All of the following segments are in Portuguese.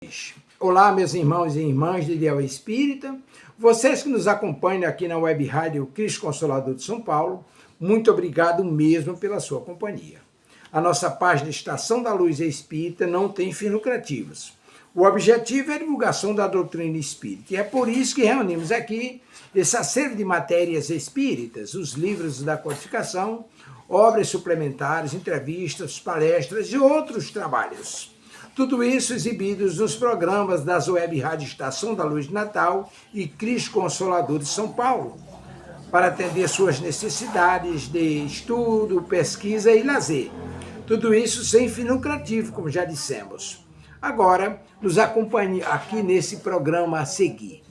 10. Olá, meus irmãos e irmãs de Ideal Espírita, vocês que nos acompanham aqui na Web Rádio Cristo Consolador de São Paulo, muito obrigado mesmo pela sua companhia. A nossa página Estação da Luz Espírita não tem fins lucrativos. O objetivo é a divulgação da doutrina espírita, e é por isso que reunimos aqui esse acervo de matérias espíritas, os livros da codificação, obras suplementares, entrevistas, palestras e outros trabalhos. Tudo isso exibidos nos programas das Web Rádio Estação da Luz de Natal e Cristo Consolador de São Paulo, para atender suas necessidades de estudo, pesquisa e lazer. Tudo isso sem fim lucrativo, como já dissemos. Agora, nos acompanhe aqui nesse programa a seguir.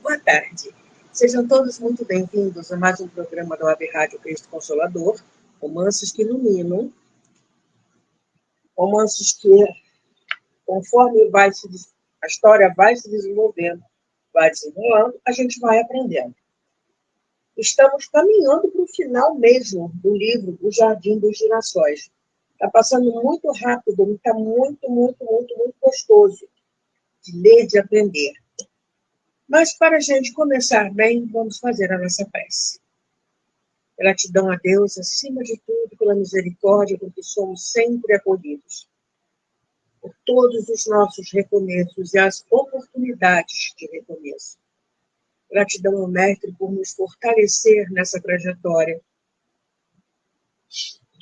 Boa tarde. Sejam todos muito bem-vindos a mais um programa da Web Rádio Cristo Consolador, romances que iluminam, romances que, conforme a história vai se desenvolvendo, vai desenrolando, a gente vai aprendendo. Estamos caminhando para o final mesmo do livro O Jardim dos Girassóis. Está passando muito rápido, está muito gostoso de ler, de aprender. Mas, para a gente começar bem, vamos fazer a nossa prece. Gratidão a Deus, acima de tudo, pela misericórdia com que somos sempre acolhidos. Por todos os nossos recomeços e as oportunidades de recomeço. Gratidão ao Mestre por nos fortalecer nessa trajetória.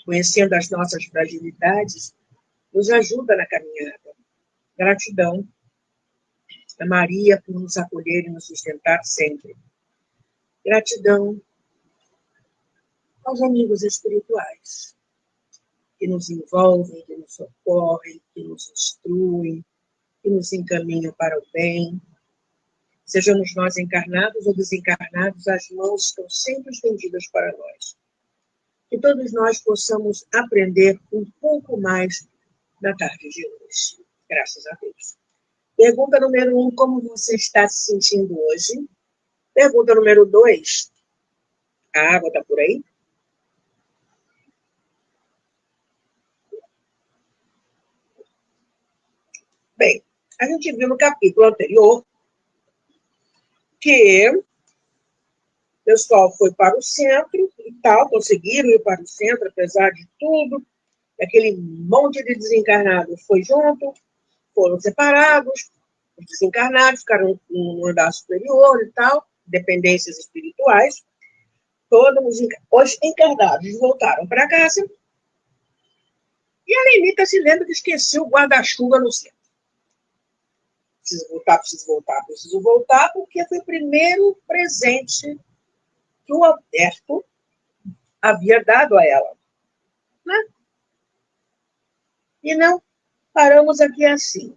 Conhecendo as nossas fragilidades, nos ajuda na caminhada. Gratidão a Maria por nos acolher e nos sustentar sempre. Gratidão aos amigos espirituais, que nos envolvem, que nos socorrem, que nos instruem, que nos encaminham para o bem. Sejamos nós encarnados ou desencarnados, as mãos estão sempre estendidas para nós. Que todos nós possamos aprender um pouco mais na tarde de hoje. Graças a Deus. Pergunta número 1, como você está se sentindo hoje? Pergunta número 2, a água está por aí? Bem, a gente viu no capítulo anterior que o pessoal foi para o centro e tal, conseguiram ir para o centro, apesar de tudo. Aquele monte de desencarnados foi junto, foram separados, os desencarnados ficaram no andar superior e tal, dependências espirituais. Todos os encarnados voltaram para casa e a Lenita se lembra que esqueceu o guarda-chuva no centro. Preciso voltar, porque foi o primeiro presente que o Alberto havia dado a ela. Né? E não paramos aqui assim.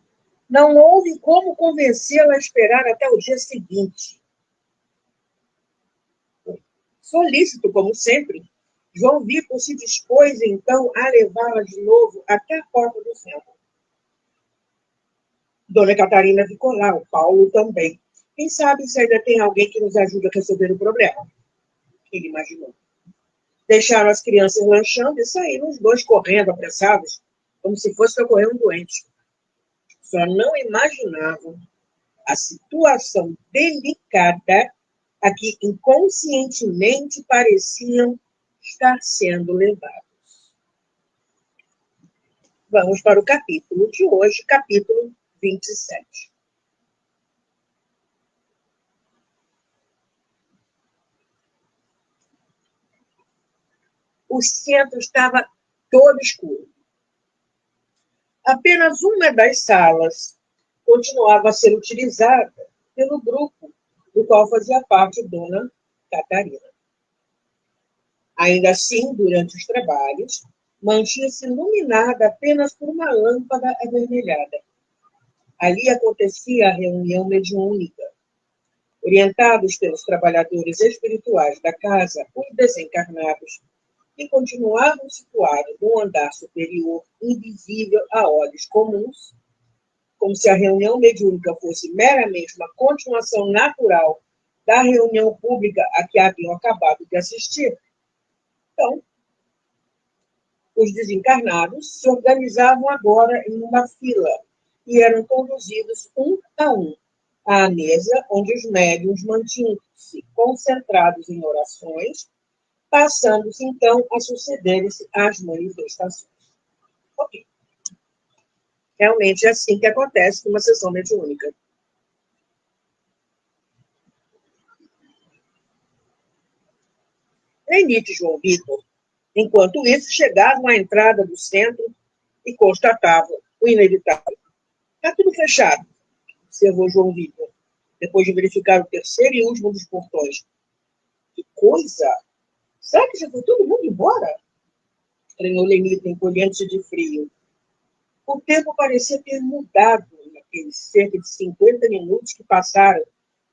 Não houve como convencê-la a esperar até o dia seguinte. Solícito, como sempre, João Vitor se dispôs, então, a levá-la de novo até a porta do centro. Dona Catarina ficou lá, o Paulo também. Quem sabe se ainda tem alguém que nos ajude a resolver o problema? Ele imaginou. Deixaram as crianças lanchando e saíram os dois correndo, apressados, como se fosse socorrer um doente. Só não imaginavam a situação delicada a que inconscientemente pareciam estar sendo levados. Vamos para o capítulo de hoje, capítulo 27. O centro estava todo escuro. Apenas uma das salas continuava a ser utilizada pelo grupo do qual fazia parte Dona Catarina. Ainda assim, durante os trabalhos, mantinha-se iluminada apenas por uma lâmpada avermelhada. Ali acontecia a reunião mediúnica. Orientados pelos trabalhadores espirituais da casa, os desencarnados, que continuavam situados no andar superior, invisível a olhos comuns, como se a reunião mediúnica fosse meramente uma continuação natural da reunião pública a que haviam acabado de assistir. Então, os desencarnados se organizavam agora em uma fila e eram conduzidos um a um à mesa onde os médiuns mantinham-se concentrados em orações, passando-se então a sucederem-se as manifestações. Ok. Realmente é assim que acontece com uma sessão mediúnica. Lenite e João Vitor, enquanto isso, chegavam à entrada do centro e constatavam o inevitável. Está tudo fechado, observou João Vitor, depois de verificar o terceiro e último dos portões. Que coisa! Será que já foi todo mundo embora? Estranhou Lenita, encolhendo-se de frio. O tempo parecia ter mudado naqueles cerca de 50 minutos que passaram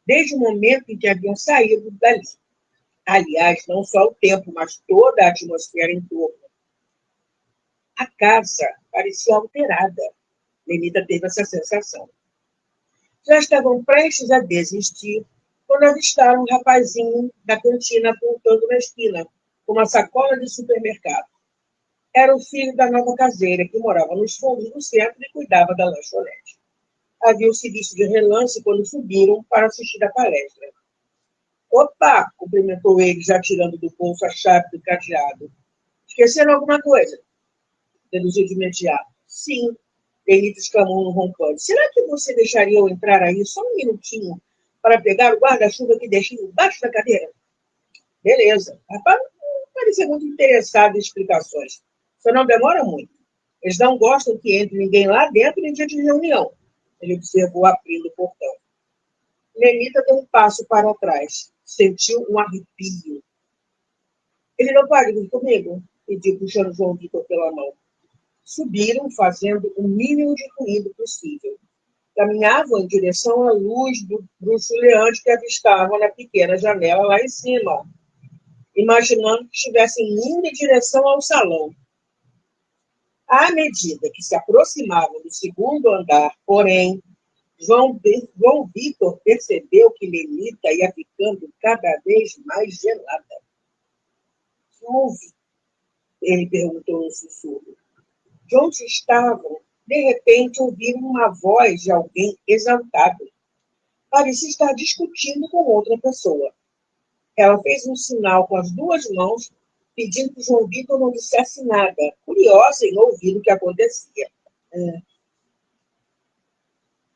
desde o momento em que haviam saído dali. Aliás, não só o tempo, mas toda a atmosfera em torno. A casa parecia alterada. Lenita teve essa sensação. Já estavam prestes a desistir quando avistaram um rapazinho da cantina apontando na esquina, com uma sacola de supermercado. Era o filho da nova caseira, que morava nos fundos do centro e cuidava da lanchonete. Haviam-se visto de relance quando subiram para assistir à palestra. Opa! Cumprimentou ele, já tirando do bolso a chave do cadeado. Esqueceram alguma coisa? Deduziu de imediato. Sim, Lenita exclamou no roncante. Será que você deixaria eu entrar aí só um minutinho para pegar o guarda-chuva que deixei embaixo da cadeira? Beleza. Rapaz, não parecia muito interessado em explicações. Só não demora muito. Eles não gostam que entre ninguém lá dentro em dia de reunião. Ele observou abrindo o portão. Lenita deu um passo para trás. Sentiu um arrepio. Ele não pode vir comigo? Pediu, puxando João Vitor pela mão. Subiram, fazendo o mínimo de ruído possível. Caminhavam em direção à luz do bruxuleante que avistavam na pequena janela lá em cima, imaginando que estivessem indo em direção ao salão. À medida que se aproximavam do segundo andar, porém, João Vitor percebeu que Lenita ia ficando cada vez mais gelada. O que houve? Ele perguntou no sussurro. De onde estavam, de repente ouviram uma voz de alguém exaltado. Parecia estar discutindo com outra pessoa. Ela fez um sinal com as duas mãos, pedindo que João Vitor não dissesse nada, curiosa em ouvir o que acontecia.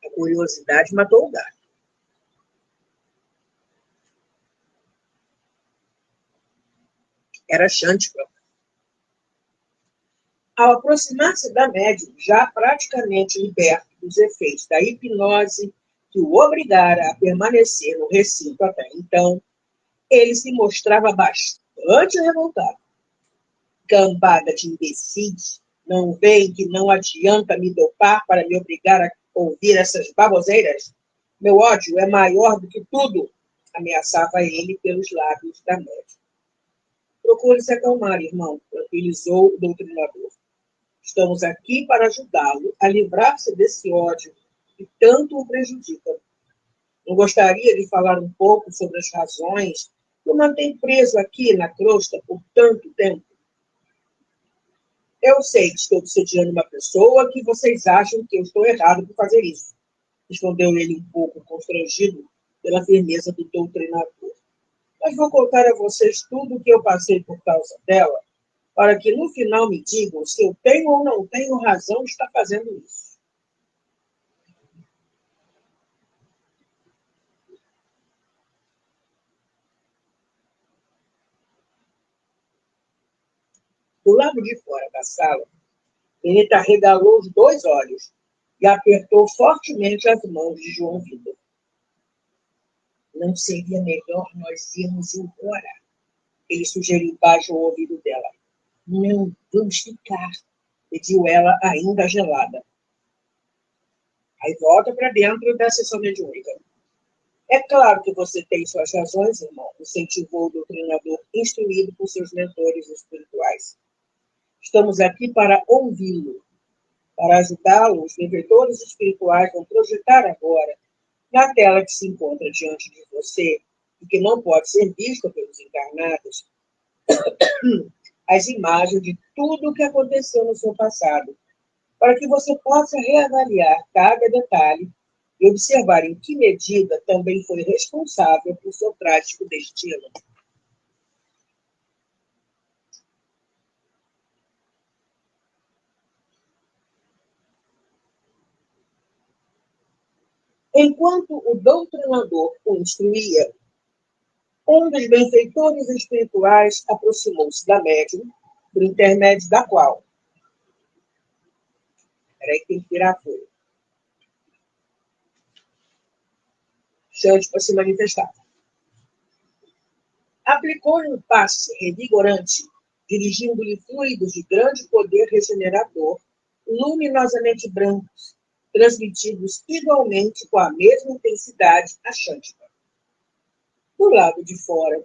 A curiosidade matou o gato. Era Chantifla. Ao aproximar-se da médium, já praticamente liberto dos efeitos da hipnose que o obrigara a permanecer no recinto até então, ele se mostrava bastante revoltado. Cambada de imbecis, não veem que não adianta me dopar para me obrigar a ouvir essas baboseiras? Meu ódio é maior do que tudo, ameaçava ele pelos lábios da médium. Procure se acalmar, irmão, tranquilizou o doutrinador. Estamos aqui para ajudá-lo a livrar-se desse ódio que tanto o prejudica. Não gostaria de falar um pouco sobre as razões que o mantém preso aqui na crosta por tanto tempo? Eu sei que estou obsediando uma pessoa que vocês acham que eu estou errado por fazer isso, respondeu ele um pouco constrangido pela firmeza do doutrinador. Mas vou contar a vocês tudo o que eu passei por causa dela, para que no final me digam se eu tenho ou não tenho razão de estar fazendo isso. Do lado de fora da sala, Lenita arregalou os dois olhos e apertou fortemente as mãos de João Vitor. Não seria melhor nós irmos embora? Ele sugeriu baixo ao ouvido dela. Não, vamos ficar, pediu ela, ainda gelada. Aí volta para dentro da sessão mediúnica. É claro que você tem suas razões, irmão, incentivou o doutrinador, instruído por seus mentores espirituais. Estamos aqui para ouvi-lo, para ajudá-lo. Os benfeitores espirituais vão projetar agora, na tela que se encontra diante de você, e que não pode ser vista pelos encarnados, as imagens de tudo o que aconteceu no seu passado, para que você possa reavaliar cada detalhe e observar em que medida também foi responsável por seu trágico destino. Enquanto o doutrinador o instruía, um dos benfeitores espirituais aproximou-se da médium, por intermédio da qual... Peraí que tem que virar a folha. Chante para se manifestar. Aplicou-lhe um passe revigorante, dirigindo-lhe fluidos de grande poder regenerador, luminosamente brancos, transmitidos igualmente com a mesma intensidade a Shantippa. Do lado de fora,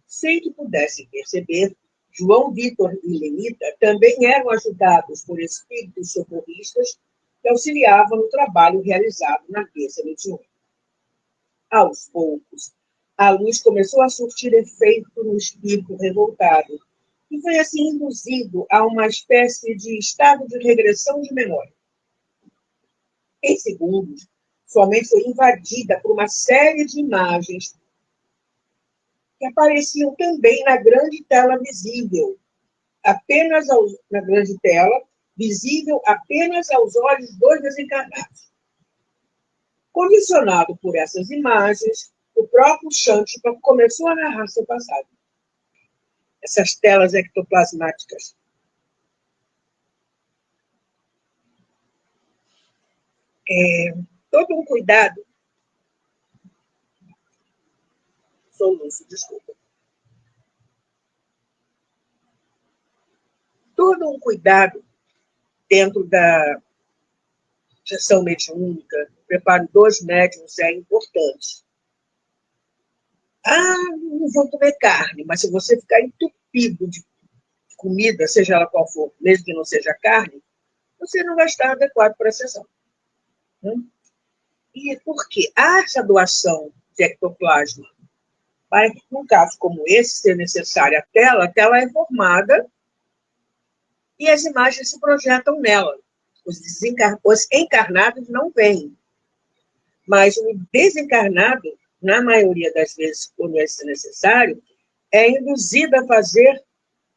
sem que pudessem perceber, João Vitor e Lenita também eram ajudados por espíritos socorristas que auxiliavam no trabalho realizado na mesa mediúnica. Aos poucos, a luz começou a surtir efeito no espírito revoltado, e foi assim induzido a uma espécie de estado de regressão de memória. Em segundos, sua mente foi invadida por uma série de imagens que apareciam também na grande tela visível, na grande tela, visível apenas aos olhos dos desencarnados. Condicionado por essas imagens, o próprio Shantippa começou a narrar seu passado. Essas telas ectoplasmáticas todo um cuidado, soluço, desculpa. Todo um cuidado dentro da sessão mediúnica, o preparo dos médiuns é importante. Não vou comer carne, mas se você ficar entupido de comida, seja ela qual for, mesmo que não seja carne, você não vai estar adequado para a sessão. E por quê? Há essa doação de ectoplasma. Para que, num caso como esse, ser necessária a tela é formada e as imagens se projetam nela. Os encarnados não veem. Mas o desencarnado, na maioria das vezes, quando é necessário, é induzido a fazer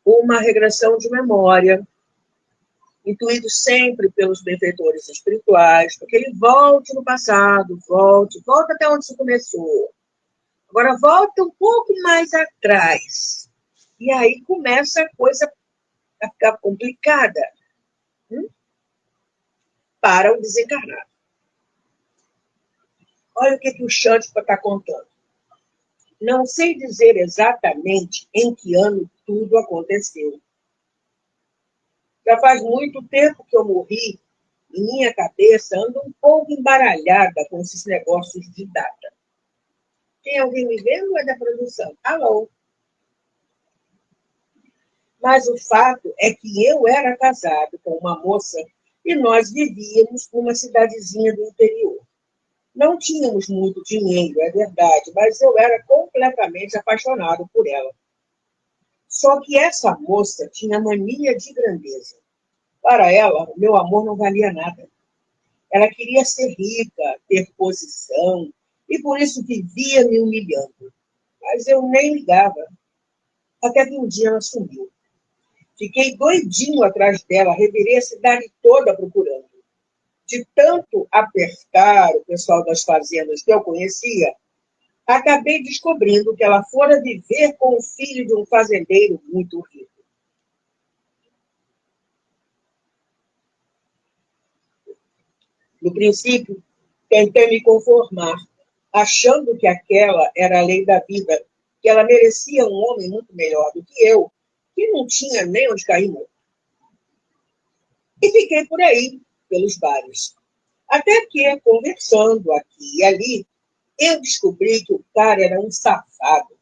uma regressão de memória, intuído sempre pelos benfeitores espirituais, para que ele volte no passado, volta até onde isso começou. Agora volta um pouco mais atrás. E aí começa a coisa a ficar complicada para o desencarnado. Olha o que o Shantippa está contando. Não sei dizer exatamente em que ano tudo aconteceu. Já faz muito tempo que eu morri e minha cabeça anda um pouco embaralhada com esses negócios de data. Tem alguém me vendo ou é da produção? Alô? Mas o fato é que eu era casado com uma moça e nós vivíamos numa cidadezinha do interior. Não tínhamos muito dinheiro, é verdade, mas eu era completamente apaixonado por ela. Só que essa moça tinha mania de grandeza. Para ela, o meu amor não valia nada. Ela queria ser rica, ter posição, e por isso vivia me humilhando. Mas eu nem ligava. Até que um dia ela sumiu. Fiquei doidinho atrás dela, revirei a cidade toda procurando. De tanto apertar o pessoal das fazendas que eu conhecia, acabei descobrindo que ela fora viver com o filho de um fazendeiro muito rico. No princípio, tentei me conformar, achando que aquela era a lei da vida, que ela merecia um homem muito melhor do que eu, que não tinha nem onde cair morto. E fiquei por aí, pelos bares. Até que, conversando aqui e ali, eu descobri que o cara era um safado,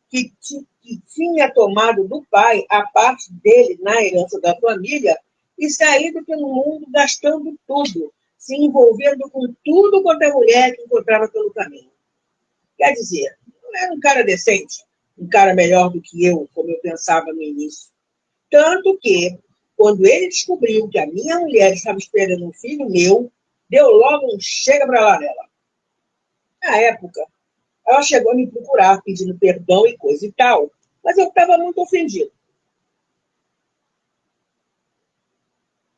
que tinha tomado do pai a parte dele na herança da família e saído pelo mundo gastando tudo, se envolvendo com tudo quanto é mulher que encontrava pelo caminho. Quer dizer, não era um cara decente, um cara melhor do que eu, como eu pensava no início. Tanto que, quando ele descobriu que a minha mulher estava esperando um filho meu, deu logo um chega para lá nela. Na época, ela chegou a me procurar, pedindo perdão e coisa e tal, mas eu estava muito ofendido.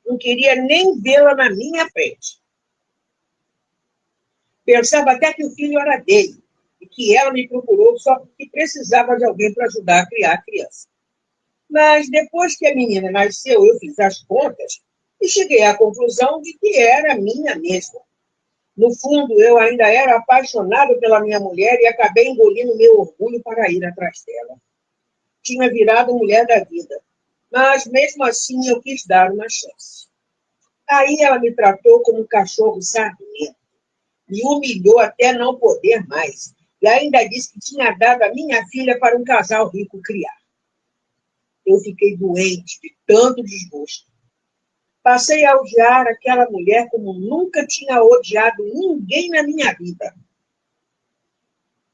Não queria nem vê-la na minha frente. Pensava até que o filho era dele e que ela me procurou só porque precisava de alguém para ajudar a criar a criança. Mas depois que a menina nasceu, eu fiz as contas e cheguei à conclusão de que era minha mesma. No fundo, eu ainda era apaixonado pela minha mulher e acabei engolindo meu orgulho para ir atrás dela. Tinha virado mulher da vida, mas mesmo assim eu quis dar uma chance. Aí ela me tratou como um cachorro sarnento, me humilhou até não poder mais e ainda disse que tinha dado a minha filha para um casal rico criar. Eu fiquei doente de tanto desgosto. Passei a odiar aquela mulher como nunca tinha odiado ninguém na minha vida.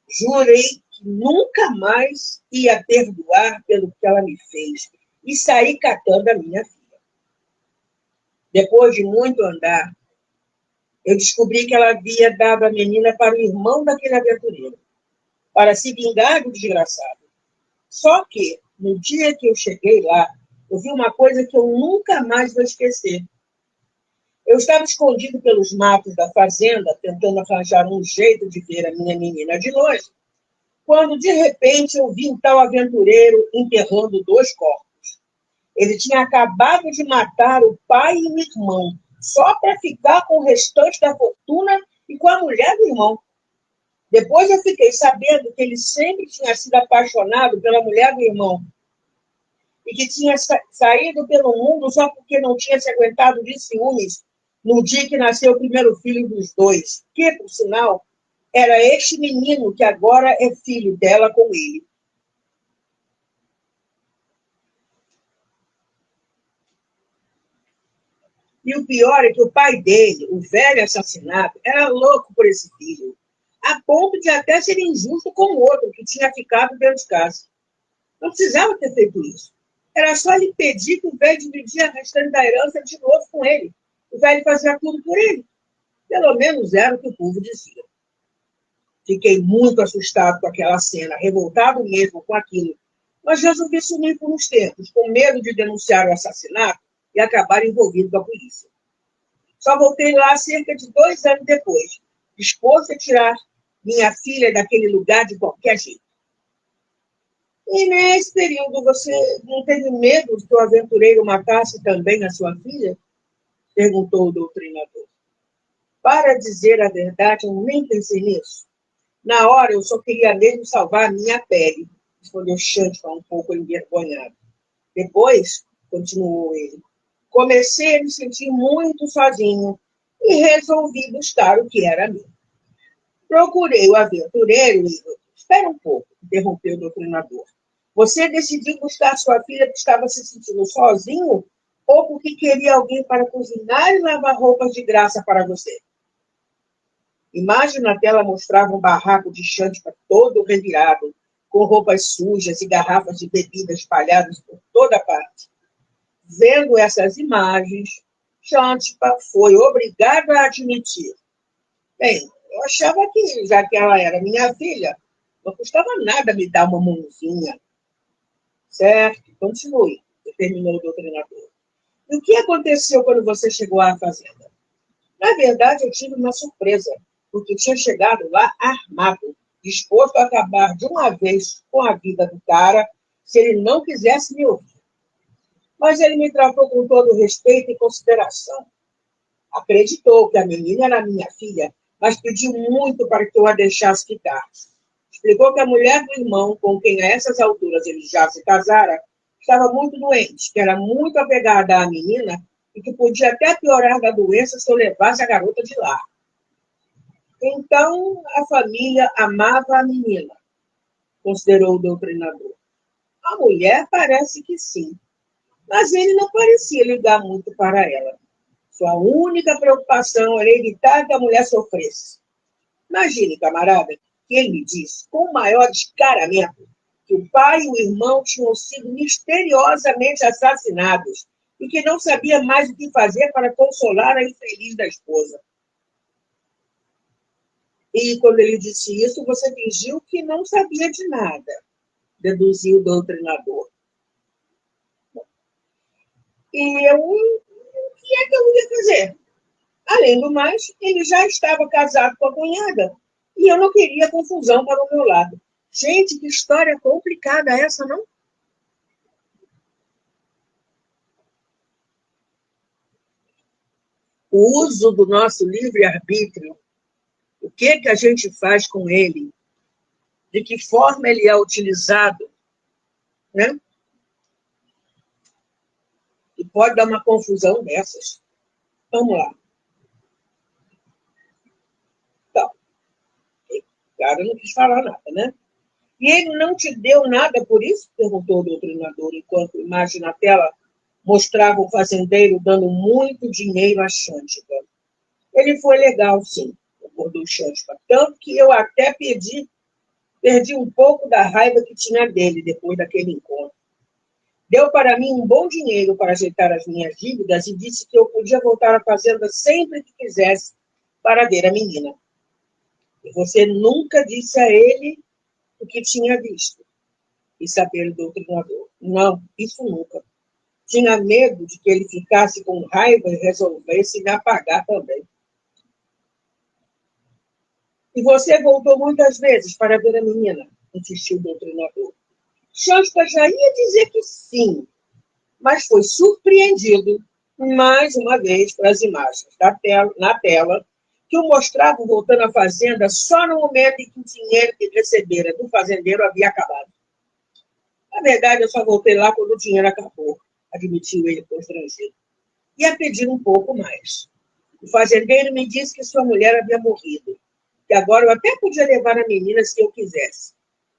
Jurei que nunca mais ia perdoar pelo que ela me fez e saí catando a minha filha. Depois de muito andar, eu descobri que ela havia dado a menina para o irmão daquele aventureiro, para se vingar do desgraçado. Só que, no dia que eu cheguei lá, eu vi uma coisa que eu nunca mais vou esquecer. Eu estava escondido pelos matos da fazenda, tentando arranjar um jeito de ver a minha menina de longe, quando, de repente, eu vi um tal aventureiro enterrando 2 corpos. Ele tinha acabado de matar o pai e o irmão, só para ficar com o restante da fortuna e com a mulher do irmão. Depois eu fiquei sabendo que ele sempre tinha sido apaixonado pela mulher do irmão e que tinha saído pelo mundo só porque não tinha se aguentado de ciúmes no dia que nasceu o primeiro filho dos dois, que, por sinal, era este menino que agora é filho dela com ele. E o pior é que o pai dele, o velho assassinado, era louco por esse filho, a ponto de até ser injusto com o outro, que tinha ficado dentro de casa. Não precisava ter feito isso. Era só ele pedir que o velho dividia a restante da herança de novo com ele. O velho fazia tudo por ele. Pelo menos era o que o povo dizia. Fiquei muito assustado com aquela cena, revoltado mesmo com aquilo, mas resolvi sumir por uns tempos, com medo de denunciar o assassinato e acabar envolvido com a polícia. Só voltei lá cerca de 2 anos depois, disposto a tirar minha filha daquele lugar de qualquer jeito. E nesse período você não teve medo de que o aventureiro matasse também a sua filha? Perguntou o doutrinador. Para dizer a verdade, eu nem pensei nisso. Na hora, eu só queria mesmo salvar a minha pele, respondeu Xantipa um pouco envergonhado. Depois, continuou ele, comecei a me sentir muito sozinho e resolvi buscar o que era meu. Procurei o aventureiro e... Espera um pouco, interrompeu o doutrinador. Você decidiu buscar sua filha porque estava se sentindo sozinho ou porque queria alguém para cozinhar e lavar roupas de graça para você? Imagem na tela mostrava um barraco de Xantipa todo revirado, com roupas sujas e garrafas de bebida espalhadas por toda parte. Vendo essas imagens, Xantipa foi obrigada a admitir. Bem, eu achava que, já que ela era minha filha, não custava nada me dar uma mãozinha. Certo, continue, terminou o doutrinador. E o que aconteceu quando você chegou à fazenda? Na verdade, eu tive uma surpresa, porque tinha chegado lá armado, disposto a acabar de uma vez com a vida do cara, se ele não quisesse me ouvir. Mas ele me tratou com todo respeito e consideração. Acreditou que a menina era minha filha, mas pediu muito para que eu a deixasse ficar. Explicou que a mulher do irmão, com quem a essas alturas ele já se casara, estava muito doente, que era muito apegada à menina e que podia até piorar da doença se eu levasse a garota de lá. Então, a família amava a menina, considerou o doutrinador. A mulher parece que sim, mas ele não parecia ligar muito para ela. Sua única preocupação era evitar que a mulher sofresse. Imagine, camarada, que ele me disse, com o maior descaramento, que o pai e o irmão tinham sido misteriosamente assassinados e que não sabia mais o que fazer para consolar a infeliz da esposa. E quando ele disse isso, você fingiu que não sabia de nada, deduziu o doutrinador. E o que é que eu ia fazer? Além do mais, ele já estava casado com a cunhada e eu não queria confusão para o meu lado. Gente, que história complicada essa, não? O uso do nosso livre-arbítrio, o que a gente faz com ele, de que forma ele é utilizado, né? E pode dar uma confusão dessas. Vamos lá. Então, o cara não quis falar nada, né? E ele não te deu nada por isso? Perguntou o doutrinador, enquanto a imagem na tela mostrava o fazendeiro dando muito dinheiro a Xântica. Ele foi legal, sim, concordou Xântica, tanto que eu até perdi um pouco da raiva que tinha dele depois daquele encontro. Deu para mim um bom dinheiro para ajeitar as minhas dívidas e disse que eu podia voltar à fazenda sempre que quisesse para ver a menina. E você nunca disse a ele o que tinha visto e saber do doutrinador. Não, isso nunca. Tinha medo de que ele ficasse com raiva e resolvesse me apagar também. E você voltou muitas vezes para ver a menina, insistiu o doutrinador. Xântica já ia dizer que sim, mas foi surpreendido, mais uma vez, pelas imagens na tela, que o mostravam voltando à fazenda só no momento em que o dinheiro que recebera do fazendeiro havia acabado. Na verdade, eu só voltei lá quando o dinheiro acabou, admitiu ele constrangido. Ia pedir um pouco mais. O fazendeiro me disse que sua mulher havia morrido, que agora eu até podia levar a menina se eu quisesse.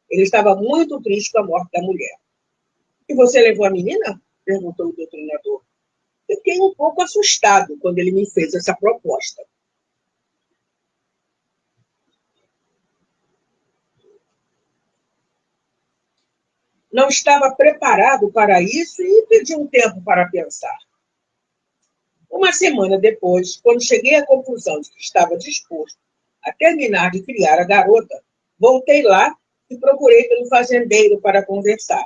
Ele estava muito triste com a morte da mulher. E você levou a menina? Perguntou o doutrinador. Eu fiquei um pouco assustado quando ele me fez essa proposta. Não estava preparado para isso e pedi um tempo para pensar. Uma semana depois, quando cheguei à conclusão de que estava disposto a terminar de criar a garota, voltei lá e procurei pelo fazendeiro para conversar.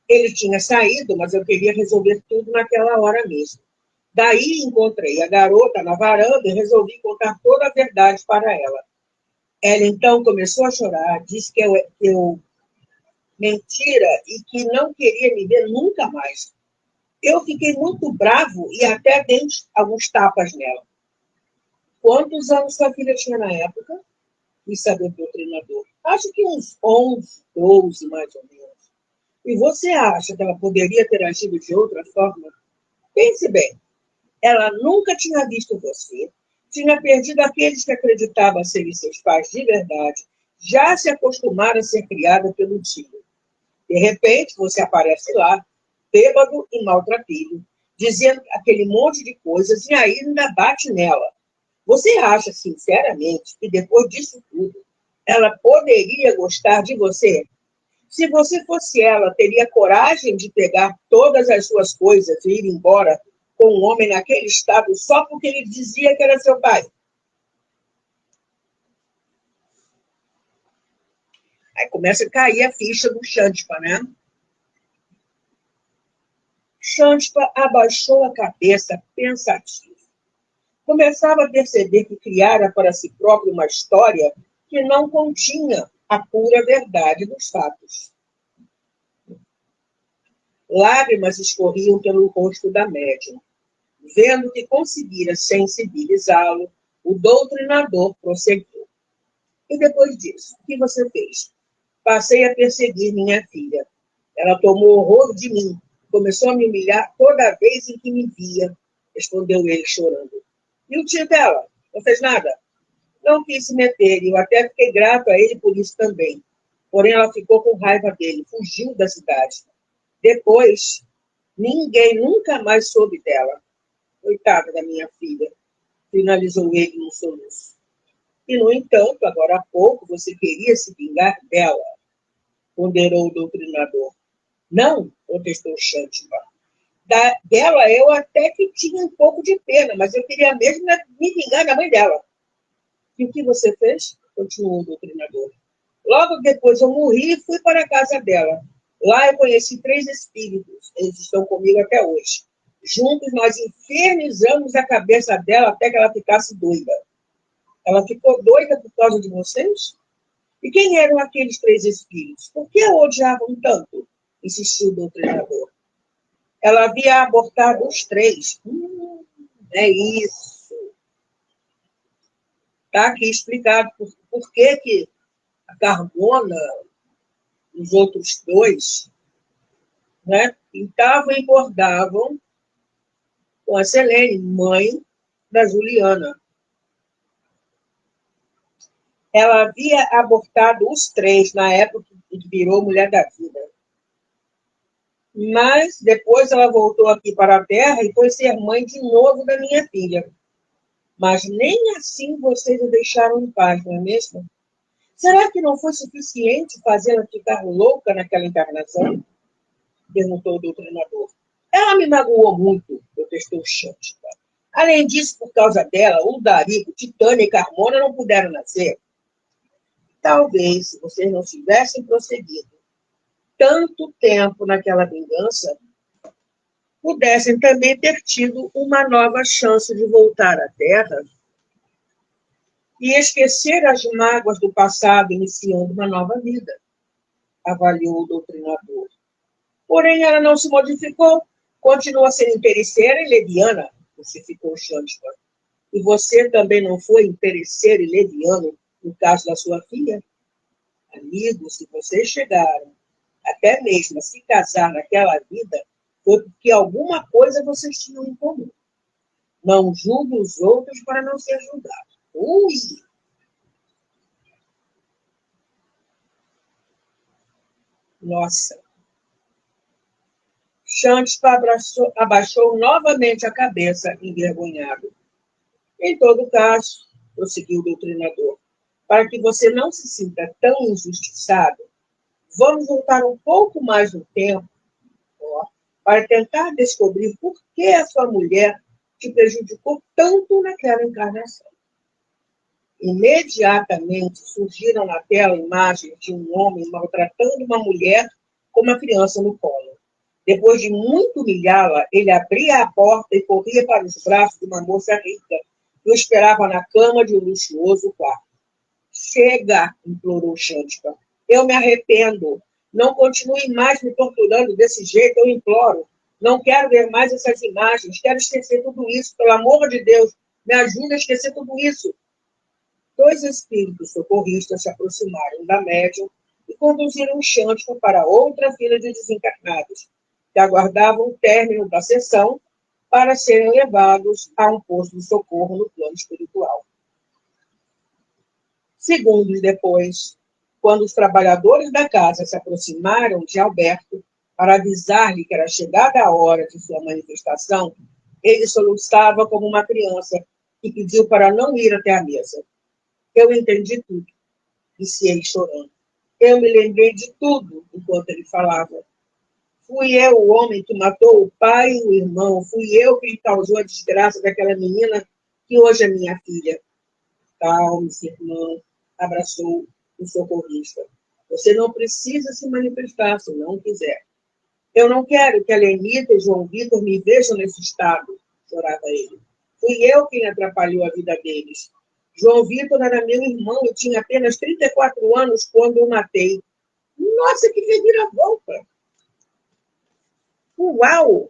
Ele tinha saído, mas eu queria resolver tudo naquela hora mesmo. Daí encontrei a garota na varanda e resolvi contar toda a verdade para ela. Ela então começou a chorar, disse que eu mentira e que não queria me ver nunca mais. Eu fiquei muito bravo e até dei alguns tapas nela. Quantos anos sua filha tinha na época? Quis saber do treinador. Acho que uns 11, 12, mais ou menos. E você acha que ela poderia ter agido de outra forma? Pense bem. Ela nunca tinha visto você, tinha perdido aqueles que acreditava serem seus pais de verdade, já se acostumara a ser criada pelo tio. De repente, você aparece lá, bêbado e maltrapilho, dizendo aquele monte de coisas e ainda bate nela. Você acha, sinceramente, que depois disso tudo, ela poderia gostar de você? Se você fosse ela, teria coragem de pegar todas as suas coisas e ir embora com um homem naquele estado só porque ele dizia que era seu pai? Aí começa a cair a ficha do Xântica, né? Xântica abaixou a cabeça, pensativo. Começava a perceber que criara para si próprio uma história que não continha a pura verdade dos fatos. Lágrimas escorriam pelo rosto da médium. Vendo que conseguira sensibilizá-lo, o doutrinador prosseguiu. E depois disso, o que você fez? Passei a perseguir minha filha. Ela tomou horror de mim. Começou a me humilhar toda vez em que me via, respondeu ele chorando. E o tio dela? Não fez nada? Não quis se meter, e eu até fiquei grato a ele por isso também. Porém, ela ficou com raiva dele, fugiu da cidade. Depois, ninguém nunca mais soube dela. Coitada da minha filha, finalizou ele num soluço. E, no entanto, agora há pouco, você queria se vingar dela, ponderou o doutrinador. Não, protestou Xantipa. Dela eu até que tinha um pouco de pena, mas eu queria mesmo me vingar da mãe dela. E o que você fez? Continuou o doutrinador. Logo depois eu morri e fui para a casa dela. Lá eu conheci 3 espíritos. Eles estão comigo até hoje. Juntos nós infernizamos a cabeça dela até que ela ficasse doida. Ela ficou doida por causa de vocês? E quem eram aqueles 3 espíritos? Por que a odiavam tanto? Insistiu o doutrinador. Ela havia abortado os 3. É isso. Está aqui explicado por que a Carmona, os outros 2, né, pintavam e bordavam com a Selene, mãe da Juliana. Ela havia abortado os 3 na época em que virou mulher da vida. Mas depois ela voltou aqui para a Terra e foi ser mãe de novo da minha filha. Mas nem assim vocês a deixaram em paz, não é mesmo? Será que não foi suficiente fazê-la ficar louca naquela encarnação? Perguntou o doutrinador. Ela me magoou muito, protestou Xantipa. Além disso, por causa dela, o Darico, Titânia e Carmona não puderam nascer. Talvez, se vocês não tivessem prosseguido tanto tempo naquela vingança, pudessem também ter tido uma nova chance de voltar à Terra e esquecer as mágoas do passado, iniciando uma nova vida, avaliou o doutrinador. Porém, ela não se modificou, continua sendo interesseira e leviana, justificou Xantipa. E você também não foi interesseiro e leviano no caso da sua filha? Amigos, se vocês chegaram até mesmo a se casar naquela vida, foi porque alguma coisa vocês tinham em comum. Não julgue os outros para não ser julgado. Ui! Nossa! Xantipa abaixou novamente a cabeça, envergonhado. Em todo caso, prosseguiu o doutrinador, para que você não se sinta tão injustiçado, vamos voltar um pouco mais no tempo, ó, para tentar descobrir por que a sua mulher te prejudicou tanto naquela encarnação. Imediatamente surgiram na tela imagens de um homem maltratando uma mulher com uma criança no colo. Depois de muito humilhá-la, ele abria a porta e corria para os braços de uma moça rica que o esperava na cama de um luxuoso quarto. Chega, implorou Xantipa. Eu me arrependo. Não continue mais me torturando desse jeito, eu imploro. Não quero ver mais essas imagens. Quero esquecer tudo isso. Pelo amor de Deus, me ajude a esquecer tudo isso. 2 espíritos socorristas se aproximaram da médium e conduziram Xantipa para outra fila de desencarnados, que aguardavam o término da sessão para serem levados a um posto de socorro no plano espiritual. Segundos depois, quando os trabalhadores da casa se aproximaram de Alberto para avisar-lhe que era chegada a hora de sua manifestação, ele soluçava como uma criança e pediu para não ir até a mesa. Eu entendi tudo, disse ele chorando. Eu me lembrei de tudo enquanto ele falava. Fui eu o homem que matou o pai e o irmão. Fui eu quem causou a desgraça daquela menina que hoje é minha filha. Calme-se, irmão, abraçou o socorrista. Você não precisa se manifestar se não quiser. Eu não quero que a Lenita e João Vitor me vejam nesse estado, chorava ele. Fui eu quem atrapalhou a vida deles. João Vitor era meu irmão, eu tinha apenas 34 anos quando o matei. Nossa, que reviravolta! Uau!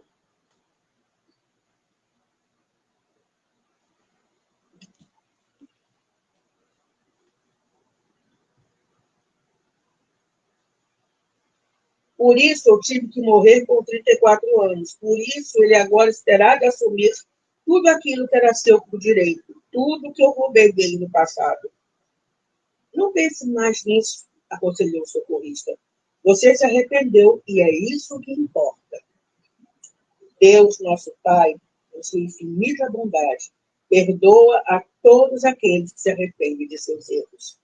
Por isso eu tive que morrer com 34 anos. Por isso ele agora terá de assumir tudo aquilo que era seu por direito, tudo que eu roubei dele no passado. Não pense mais nisso, aconselhou o socorrista. Você se arrependeu e é isso que importa. Deus, nosso Pai, em sua infinita bondade, perdoa a todos aqueles que se arrependem de seus erros.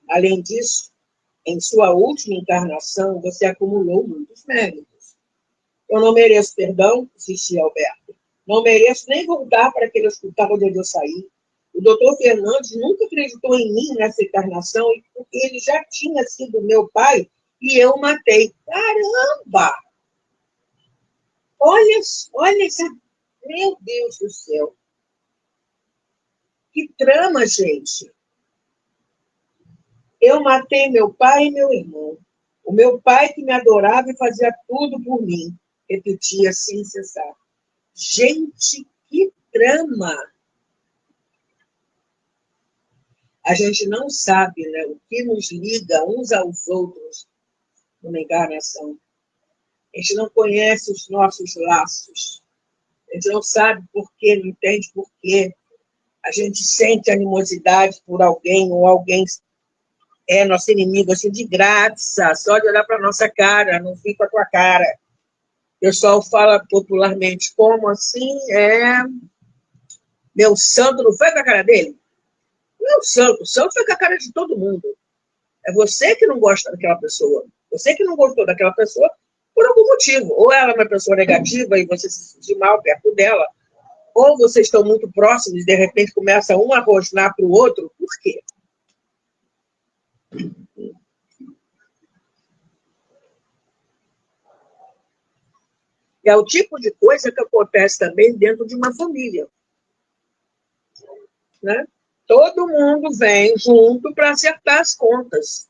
Além disso, em sua última encarnação, você acumulou muitos méritos. Eu não mereço perdão, insistia Alberto. Não mereço nem voltar para aquele hospital de onde eu saí. O doutor Fernandes nunca acreditou em mim nessa encarnação, porque ele já tinha sido meu pai e eu o matei. Caramba! Olha essa... Meu Deus do céu! Que trama, gente! Eu matei meu pai e meu irmão. O meu pai que me adorava e fazia tudo por mim. Repetia sem cessar. Gente, que trama! A gente não sabe, né, o que nos liga uns aos outros numa encarnação. A gente não conhece os nossos laços. A gente não sabe por quê, não entende por quê. A gente sente animosidade por alguém ou alguém é nosso inimigo, assim, de graça, só de olhar para a nossa cara, não fica com a tua cara. O pessoal fala popularmente, como assim? Meu santo não foi com a cara dele? Não, o santo foi com a cara de todo mundo. É você que não gosta daquela pessoa. Você que não gostou daquela pessoa por algum motivo. Ou ela é uma pessoa negativa e você se sentir mal perto dela, ou vocês estão muito próximos e de repente começa um a rosnar para o outro. Por quê? É o tipo de coisa que acontece também dentro de uma família. Né? Todo mundo vem junto para acertar as contas.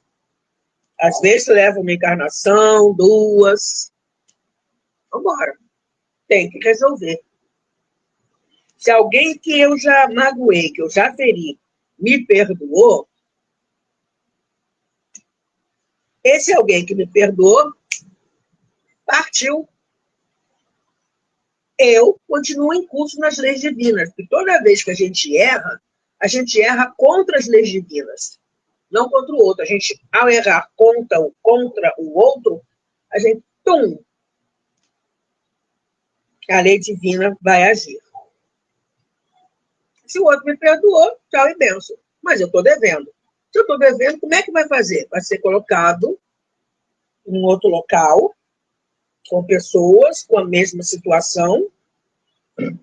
Às vezes leva uma encarnação, duas. Vamos embora. Tem que resolver. Se alguém que eu já magoei, que eu já feri, me perdoou, esse alguém que me perdoou partiu. Eu continuo em curso nas leis divinas, porque toda vez que a gente erra contra as leis divinas, não contra o outro. A gente, ao errar contra o outro, a gente, a lei divina vai agir. Se o outro me perdoou, tchau e benção. Mas eu estou devendo. Se eu estou devendo, como é que vai fazer? Vai ser colocado em outro local, com pessoas com a mesma situação,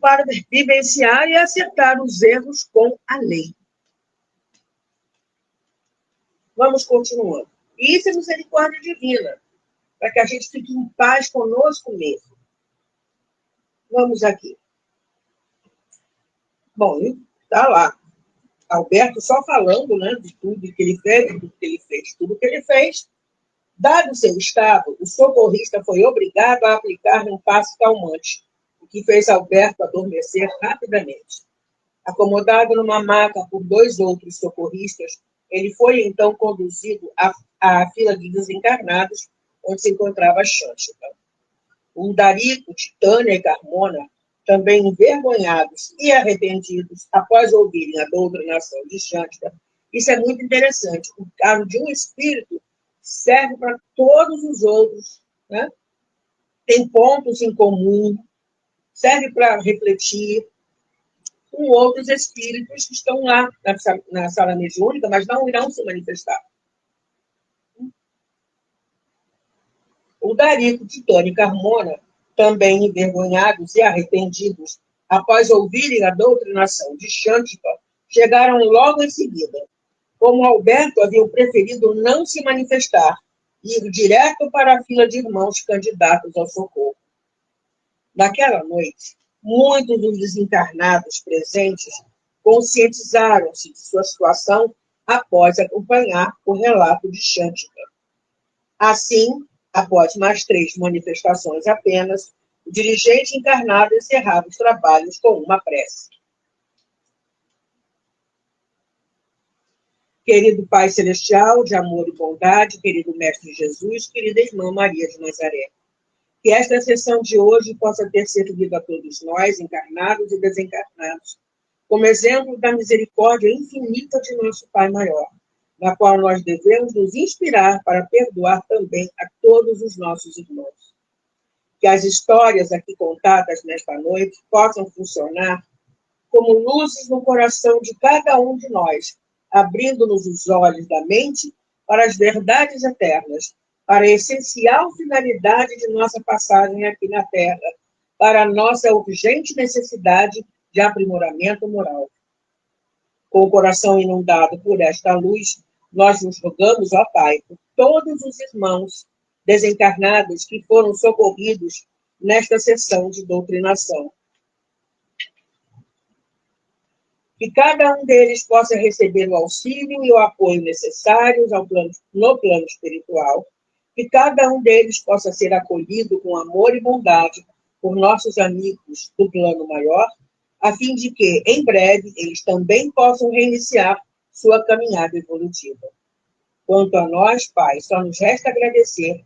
para vivenciar e acertar os erros com a lei. Vamos continuando. E isso é misericórdia divina, para que a gente fique em paz conosco mesmo. Vamos aqui. Bom, está lá. Alberto só falando, né, de tudo que ele fez, tudo que ele fez. Dado seu estado, o socorrista foi obrigado a aplicar-lhe um passe calmante, o que fez Alberto adormecer rapidamente. Acomodado numa maca por dois outros socorristas, ele foi então conduzido à fila de desencarnados, onde se encontrava Xântica. Darico, Titânia e Carmona, também envergonhados e arrependidos após ouvirem a doutrinação de Xântica. Isso é muito interessante. O caso de um espírito serve para todos os outros, né? Tem pontos em comum, serve para refletir com outros espíritos que estão lá na sala mediúnica, mas não irão se manifestar. O Darico, Titânia e Carmona, também envergonhados e arrependidos após ouvirem a doutrinação de Xântica, chegaram logo em seguida. Como Alberto havia preferido não se manifestar, e ir direto para a fila de irmãos candidatos ao socorro. Naquela noite, muitos dos desencarnados presentes conscientizaram-se de sua situação após acompanhar o relato de Xântica. Assim, após mais 3 manifestações apenas, o dirigente encarnado encerrava os trabalhos com uma prece. Querido Pai Celestial, de amor e bondade, querido Mestre Jesus, querida Irmã Maria de Nazaré, Que esta sessão de hoje possa ter servido a todos nós, encarnados e desencarnados, como exemplo da misericórdia infinita de nosso Pai Maior, na qual nós devemos nos inspirar para perdoar também a todos os nossos irmãos. Que as histórias aqui contadas nesta noite possam funcionar como luzes no coração de cada um de nós, abrindo-nos os olhos da mente para as verdades eternas, para a essencial finalidade de nossa passagem aqui na Terra, para a nossa urgente necessidade de aprimoramento moral. Com o coração inundado por esta luz, nós nos rogamos, ó Pai, por todos os irmãos desencarnados que foram socorridos nesta sessão de doutrinação. Que cada um deles possa receber o auxílio e o apoio necessários no plano espiritual, que cada um deles possa ser acolhido com amor e bondade por nossos amigos do plano maior, a fim de que, em breve, eles também possam reiniciar sua caminhada evolutiva. Quanto a nós, Pai, só nos resta agradecer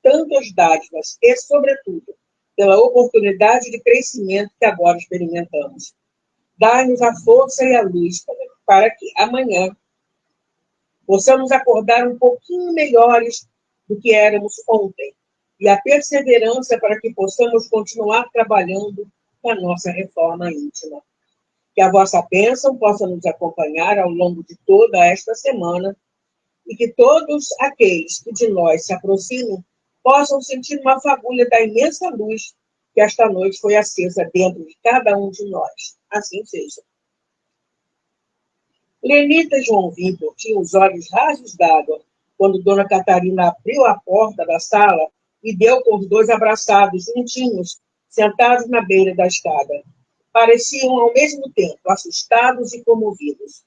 tantas dádivas e, sobretudo, pela oportunidade de crescimento que agora experimentamos. Dá-nos a força e a luz para que amanhã possamos acordar um pouquinho melhores do que éramos ontem, e a perseverança para que possamos continuar trabalhando na nossa reforma íntima. Que a vossa bênção possa nos acompanhar ao longo de toda esta semana e que todos aqueles que de nós se aproximem possam sentir uma fagulha da imensa luz que esta noite foi acesa dentro de cada um de nós. Assim seja. Lenita e João Vitor tinham os olhos rasos d'água quando Dona Catarina abriu a porta da sala e deu com os dois abraçados, juntinhos, sentados na beira da escada. Pareciam, ao mesmo tempo, assustados e comovidos.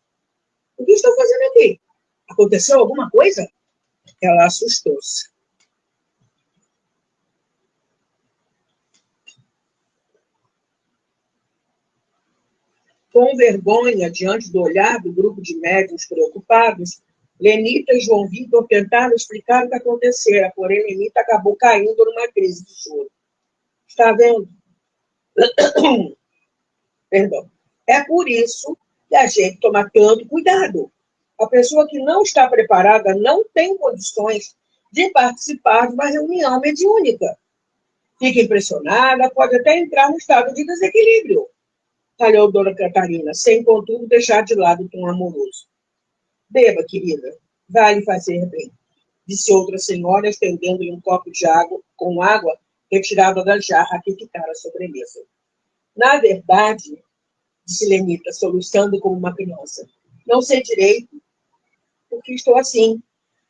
O que estão fazendo aqui? Aconteceu alguma coisa? Ela assustou-se. Com vergonha, diante do olhar do grupo de médiuns preocupados, Lenita e João Vitor tentaram explicar o que acontecera, porém Lenita acabou caindo numa crise de choro. Está vendo? Perdão. É por isso que a gente toma tanto cuidado. A pessoa que não está preparada não tem condições de participar de uma reunião mediúnica. Fica impressionada, pode até entrar no estado de desequilíbrio. Talhou Dona Catarina, sem, contudo, deixar de lado o tom amoroso. Beba, querida, vai lhe fazer bem, disse outra senhora, estendendo-lhe um copo de água, com água retirada da jarra que ficara sobre a mesa. Na verdade, disse Lenita, soluçando como uma criança, não sei direito porque estou assim.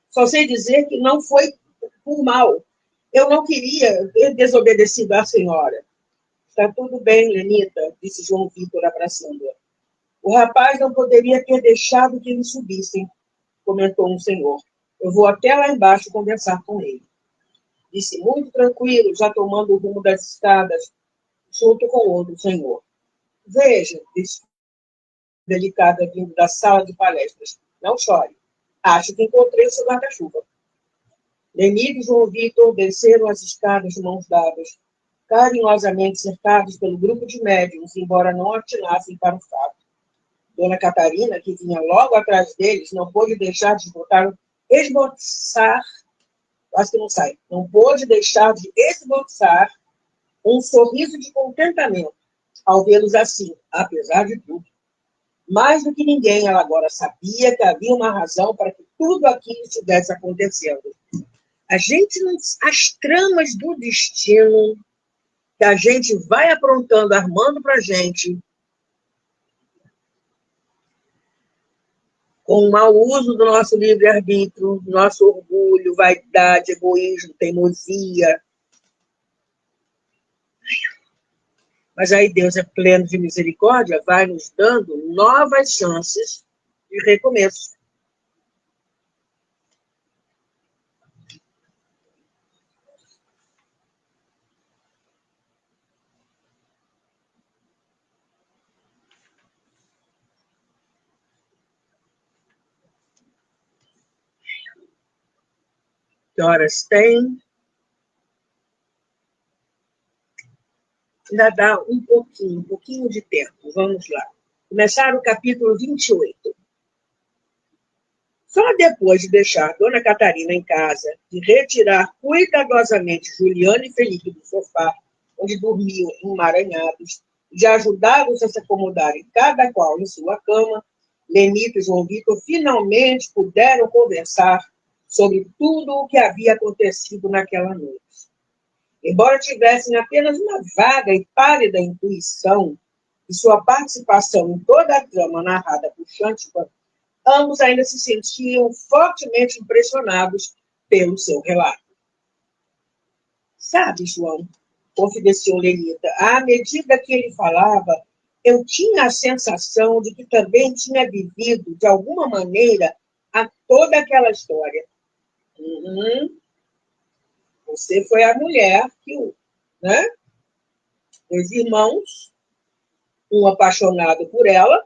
Só sei dizer que não foi por mal. Eu não queria ter desobedecido à senhora. Está tudo bem, Lenita, disse João Vitor, abraçando-a. O rapaz não poderia ter deixado que eles subissem, comentou um senhor. Eu vou até lá embaixo conversar com ele. Disse muito tranquilo, já tomando o rumo das escadas, junto com outro senhor. Veja, disse delicada vindo da sala de palestras. Não chore. Acho que encontrei o seu guarda-chuva. Lenita e João Vitor desceram as escadas de mãos dadas, carinhosamente cercados pelo grupo de médiuns, embora não atinassem para o fato. Dona Catarina, que vinha logo atrás deles, não pôde deixar de esboçar, quase que não sai, não pôde deixar de esboçar um sorriso de contentamento ao vê-los assim, apesar de tudo. Mais do que ninguém, ela agora sabia que havia uma razão para que tudo aquilo estivesse acontecendo. As tramas do destino que a gente vai aprontando, armando para a gente, com o mau uso do nosso livre-arbítrio, nosso orgulho, vaidade, egoísmo, teimosia. Mas aí Deus é pleno de misericórdia, vai nos dando novas chances de recomeço. Que horas tem? Ainda dá um pouquinho de tempo. Vamos lá. Começar o capítulo 28. Só depois de deixar Dona Catarina em casa, de retirar cuidadosamente Juliana e Felipe do sofá, onde dormiam emaranhados, de ajudá-los a se acomodarem cada qual em sua cama, Lenita e João Vitor finalmente puderam conversar sobre tudo o que havia acontecido naquela noite. Embora tivessem apenas uma vaga e pálida intuição de sua participação em toda a trama narrada por Xantipa, ambos ainda se sentiam fortemente impressionados pelo seu relato. Sabe, João, confidenciou Lenita, à medida que ele falava, eu tinha a sensação de que também tinha vivido, de alguma maneira, a toda aquela história. Você foi a mulher que, né? Os irmãos, um apaixonado por ela,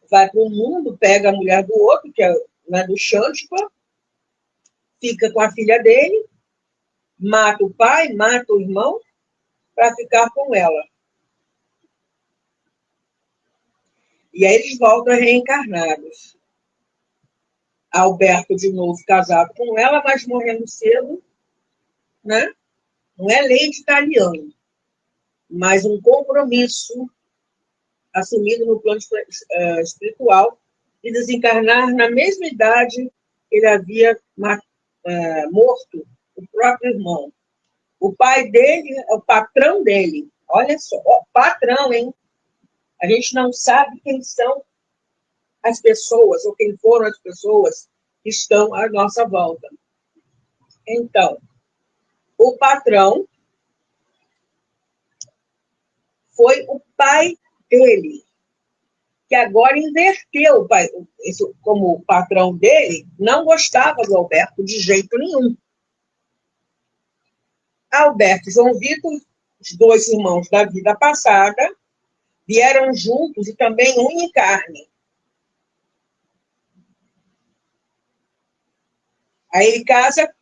vai para o mundo, pega a mulher do outro, que é, né, do Xantipa, fica com a filha dele, mata o pai, mata o irmão, para ficar com ela. E aí eles voltam reencarnados. Alberto, de novo, casado com ela, mas morrendo cedo, né? Não é lei de italiano, mas um compromisso assumido no plano espiritual de desencarnar na mesma idade que ele havia morto o próprio irmão. O pai dele é o patrão dele. Olha só, patrão, hein? A gente não sabe quem são as pessoas, ou quem foram as pessoas que estão à nossa volta. Então, o patrão foi o pai dele, que agora inverteu o pai. Como o patrão dele não gostava do Alberto de jeito nenhum. Alberto e João Vitor, os dois irmãos da vida passada, vieram juntos e também unha e carne. Aí ele casa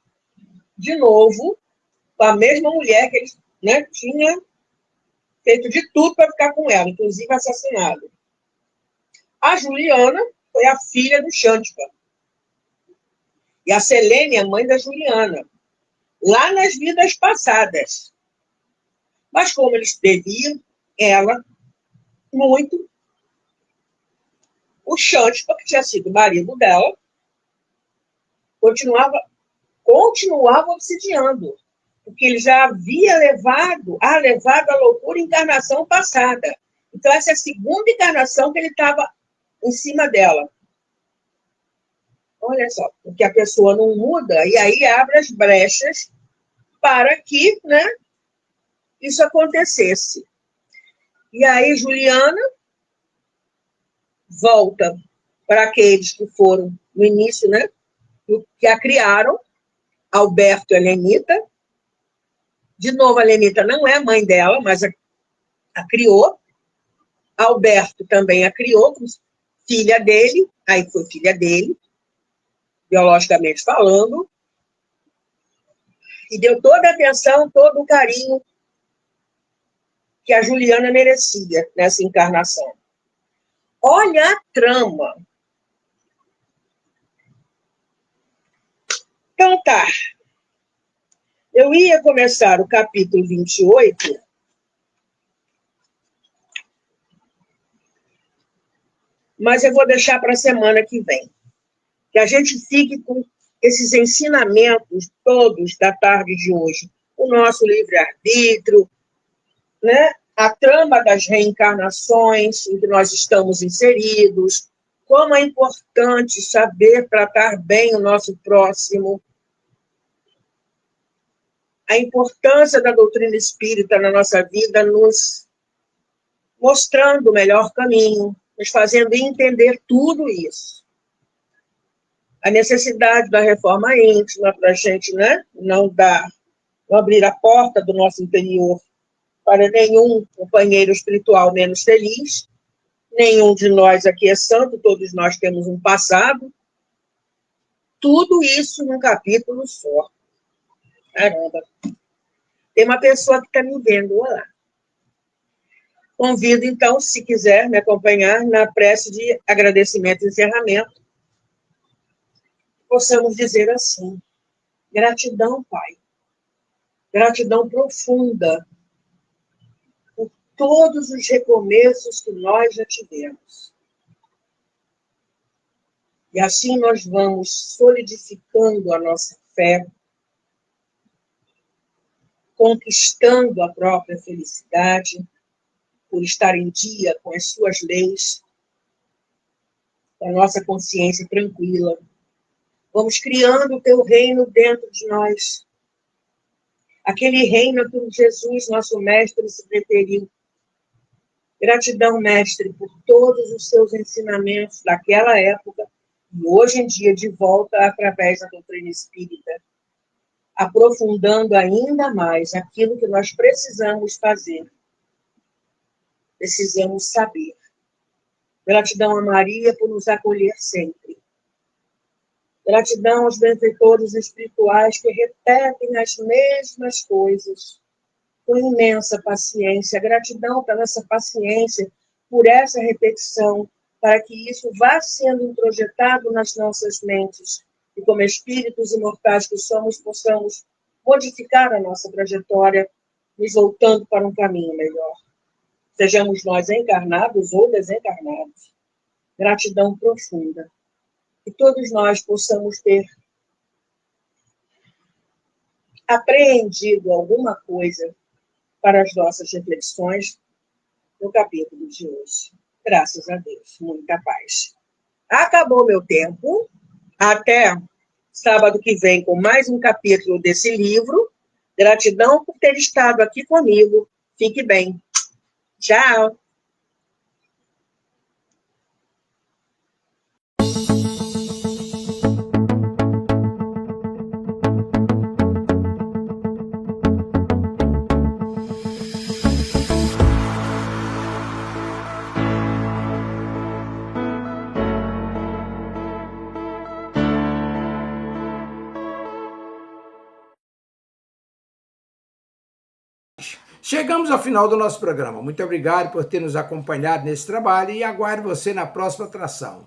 de novo com a mesma mulher que ele, né, tinha feito de tudo para ficar com ela, inclusive assassinado. A Juliana foi a filha do Xantipa. E a Selene, a mãe da Juliana, lá nas vidas passadas. Mas como eles deviam ela muito, o Xantipa, que tinha sido marido dela, continuava obsidiando, porque ele já havia levado a loucura em encarnação passada. Então, essa é a segunda encarnação que ele estava em cima dela. Olha só, porque a pessoa não muda, e aí abre as brechas para que, né, isso acontecesse. E aí, Juliana volta para aqueles que foram no início, né, que a criaram, Alberto e a Lenita. De novo, a Lenita não é mãe dela, mas a criou. Alberto também a criou, filha dele, aí foi filha dele, biologicamente falando, e deu toda a atenção, todo o carinho que a Juliana merecia nessa encarnação. Olha a trama. Então tá. Eu ia começar o capítulo 28, mas eu vou deixar para a semana que vem. Que a gente fique com esses ensinamentos todos da tarde de hoje. O nosso livre-arbítrio, né? A trama das reencarnações em que nós estamos inseridos, como é importante saber tratar bem o nosso próximo, a importância da doutrina espírita na nossa vida, nos mostrando o melhor caminho, nos fazendo entender tudo isso. A necessidade da reforma íntima para a gente, né, não abrir a porta do nosso interior para nenhum companheiro espiritual menos feliz. Nenhum de nós aqui é santo, todos nós temos um passado. Tudo isso num capítulo só. Caramba. Tem uma pessoa que está me vendo, olá. Convido, então, se quiser me acompanhar na prece de agradecimento e encerramento, possamos dizer assim: gratidão, Pai, gratidão profunda por todos os recomeços que nós já tivemos. E assim nós vamos solidificando a nossa fé, conquistando a própria felicidade, por estar em dia com as suas leis, com a nossa consciência tranquila. Vamos criando o teu reino dentro de nós. Aquele reino a que Jesus, nosso mestre, se referiu. Gratidão, mestre, por todos os seus ensinamentos daquela época e hoje em dia de volta através da doutrina espírita, aprofundando ainda mais aquilo que nós precisamos fazer. Precisamos saber. Gratidão a Maria por nos acolher sempre. Gratidão aos benfeitores espirituais que repetem as mesmas coisas com imensa paciência. Gratidão pela essa paciência, por essa repetição, para que isso vá sendo introjetado nas nossas mentes e como espíritos imortais que somos, possamos modificar a nossa trajetória, nos voltando para um caminho melhor. Sejamos nós encarnados ou desencarnados. Gratidão profunda. Que todos nós possamos ter apreendido alguma coisa para as nossas reflexões no capítulo de hoje. Graças a Deus, muita paz. Acabou meu tempo. Até sábado que vem com mais um capítulo desse livro. Gratidão por ter estado aqui comigo. Fique bem. Tchau. Chegamos ao final do nosso programa. Muito obrigado por ter nos acompanhado nesse trabalho e aguardo você na próxima atração.